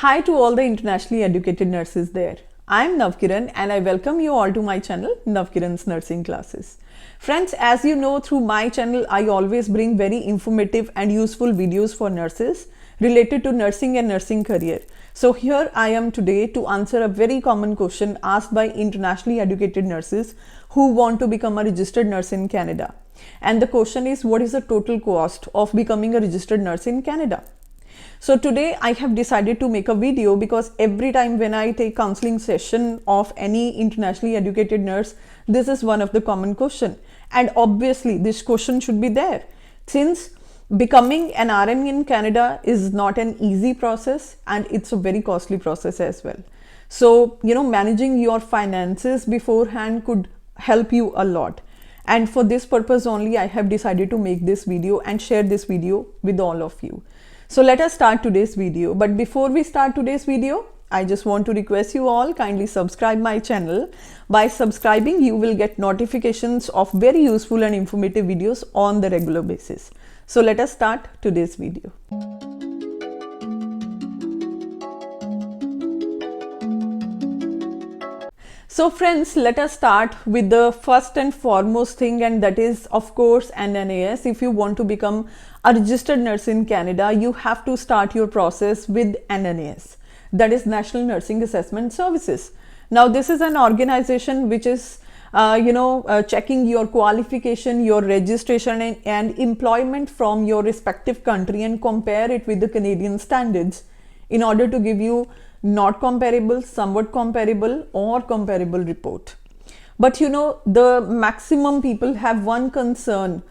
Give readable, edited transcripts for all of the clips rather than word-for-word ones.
Hi to all the internationally educated nurses there. I'm Navkiran and I welcome you all to my channel Navkiran's Nursing Classes. Friends, as you know, through my channel I always bring very informative and useful videos for nurses related to nursing and nursing career. So here I am today to answer a very common question asked by internationally educated nurses who want to become a registered nurse in Canada. And the question is, what is the total cost of becoming a registered nurse in Canada? So today I have decided to make a video because every time when I take counseling session of any internationally educated nurse, this is one of the common question. And obviously this question should be there since becoming an RN in Canada is not an easy process and it's a very costly process as well. So, managing your finances beforehand could help you a lot. And for this purpose only, I have decided to make this video and share this video with all of you. So let us start today's video. But before we start today's video, I just want to request you all kindly subscribe my channel. By subscribing, you will get notifications of very useful and informative videos on the regular basis. So let us start today's video. So friends, let us start with the first and foremost thing, and that is of course NNAS. If you want to become a registered nurse in Canada, you have to start your process with NNAS, that is National Nursing Assessment Services. Now this is an organization which is checking your qualification, your registration and employment from your respective country and compare it with the Canadian standards in order to give you not comparable, somewhat comparable or comparable report. But the maximum people have one concern: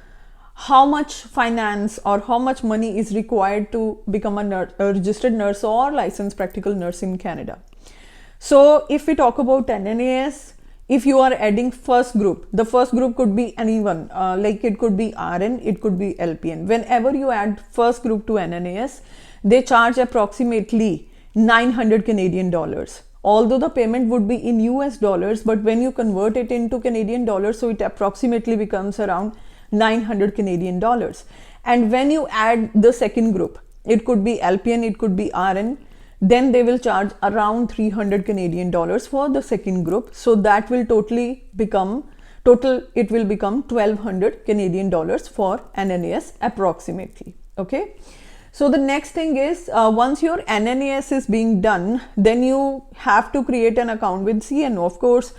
how much finance or how much money is required to become a registered nurse or licensed practical nurse in Canada. So if we talk about NNAS, if you are adding first group, the first group could be anyone, like it could be RN, it could be LPN. Whenever you add first group to NNAS, they charge approximately 900 Canadian dollars. Although the payment would be in US dollars, but when you convert it into Canadian dollars, so it approximately becomes around 900 Canadian dollars. And when you add the second group, it could be LPN, it could be RN, then they will charge around 300 Canadian dollars for the second group. So that will it will become 1200 Canadian dollars for NNAS approximately. Okay. So the next thing is, once your NNAS is being done, then you have to create an account with CNO. Of course,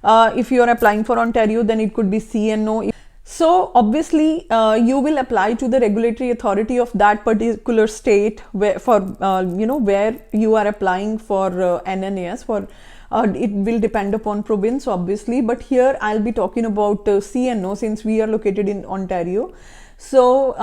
if you are applying for Ontario, then it could be CNO. So obviously, you will apply to the regulatory authority of that particular state where you are applying for NNAS for. It will depend upon province obviously, but here I'll be talking about CNO since we are located in Ontario. So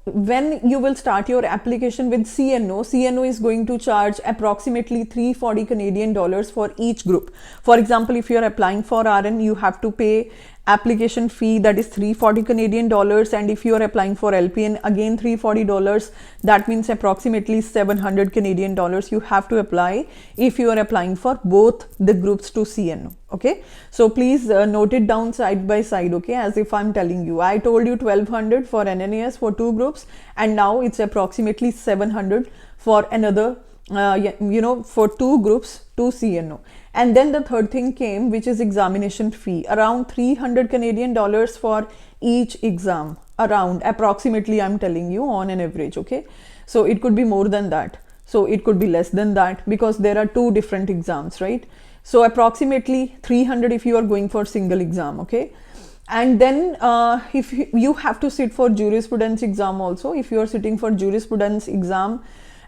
when you will start your application with CNO is going to charge approximately 340 Canadian dollars for each group. For example, if you are applying for RN, you have to pay application fee, that is 340 Canadian dollars, and if you are applying for LPN, again 340 dollars, that means approximately 700 Canadian dollars you have to apply if you are applying for both the groups to CNO. Okay, so please note it down side by side, okay, as if I'm telling you. I told you 1200 for NNAS for two groups, and now it's approximately 700 for another for two groups to CNO. And then the third thing came, which is examination fee, around 300 Canadian dollars for each exam, around approximately, I'm telling you, on an average. Okay, so it could be more than that, so it could be less than that, because there are two different exams, right? So approximately 300 if you are going for single exam. Okay, and then if you have to sit for jurisprudence exam also, if you are sitting for jurisprudence exam,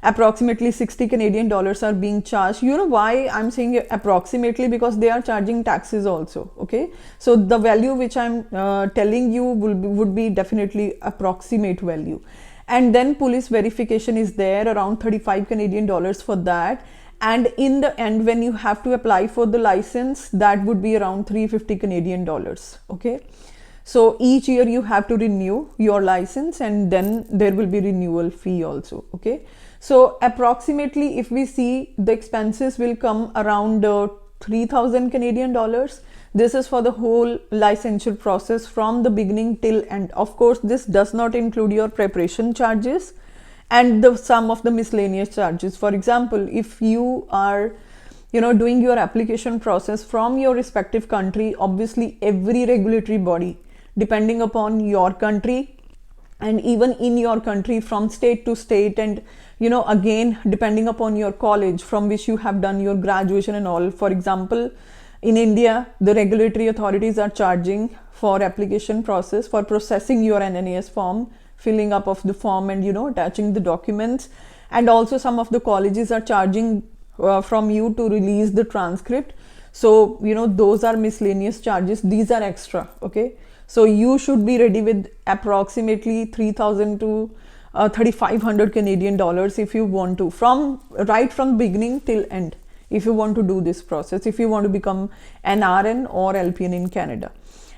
approximately 60 Canadian dollars are being charged. You know why I'm saying approximately? Because they are charging taxes also. Okay, so the value which I'm telling you would be definitely approximate value. And then police verification is there, around 35 Canadian dollars for that. And in the end, when you have to apply for the license, that would be around 350 Canadian dollars. Okay, so each year you have to renew your license, and then there will be renewal fee also. Okay, so approximately if we see, the expenses will come around 3000 Canadian dollars. This is for the whole licensure process from the beginning till end. Of course, this does not include your preparation charges and the sum of the miscellaneous charges. For example, if you are doing your application process from your respective country, obviously every regulatory body, depending upon your country and even in your country from state to state, and again depending upon your college from which you have done your graduation and all. For example, in India, the regulatory authorities are charging for application process, for processing your NNAS form, filling up of the form and attaching the documents. And also some of the colleges are charging from you to release the transcript. So those are miscellaneous charges, these are extra. Okay, so you should be ready with approximately 3,000 to 3,500 Canadian dollars if you want to, right from beginning till end, if you want to do this process, if you want to become an RN or LPN in Canada.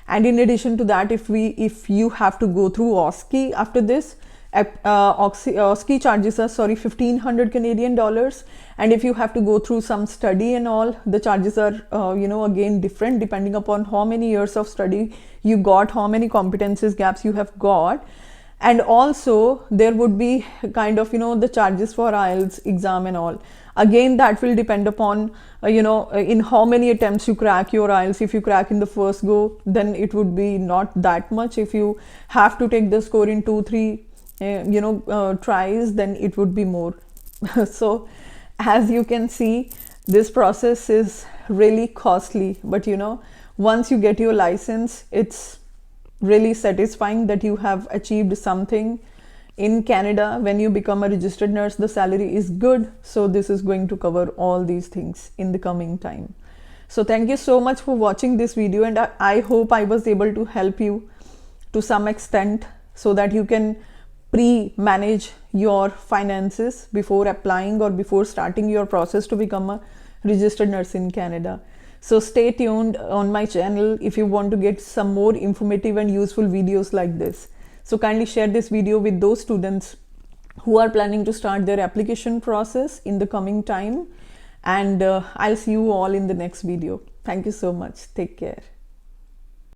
And in addition to that, if you have to go through OSCE after this, OSCE charges are 1,500 Canadian dollars, and if you have to go through some study and all, the charges are again different depending upon how many years of study you got, how many competencies gaps you have got. And also there would be kind of the charges for IELTS exam and all. Again, that will depend upon in how many attempts you crack your IELTS. If you crack in the first go, then it would be not that much. If you have to take the score in 2-3 tries, then it would be more. So as you can see, this process is really costly, but once you get your license, it's really satisfying that you have achieved something. In Canada, when you become a registered nurse, the salary is good. So this is going to cover all these things in the coming time. So thank you so much for watching this video, and I hope I was able to help you to some extent so that you can pre-manage your finances before applying or before starting your process to become a registered nurse in Canada. So stay tuned on my channel if you want to get some more informative and useful videos like this. So kindly share this video with those students who are planning to start their application process in the coming time. And I'll see you all in the next video. Thank you so much. Take care.